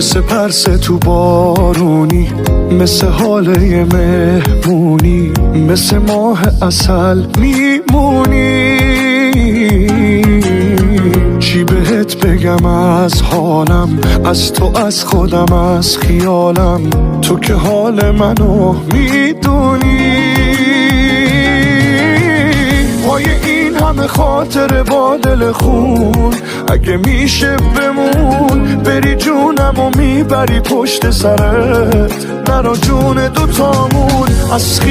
مثل پرسه تو بارونی، مثل حاله مهمونی، مثل ماه عسل میمونی. چی بهت بگم از حالم، از تو، از خودم، از خیالم، تو که حال منو میدونی. پای این همه خاطر با دل خون، اگه میشه بمون، بری جونم و میبری پشت سرت، نرا جون دوتامون از خیال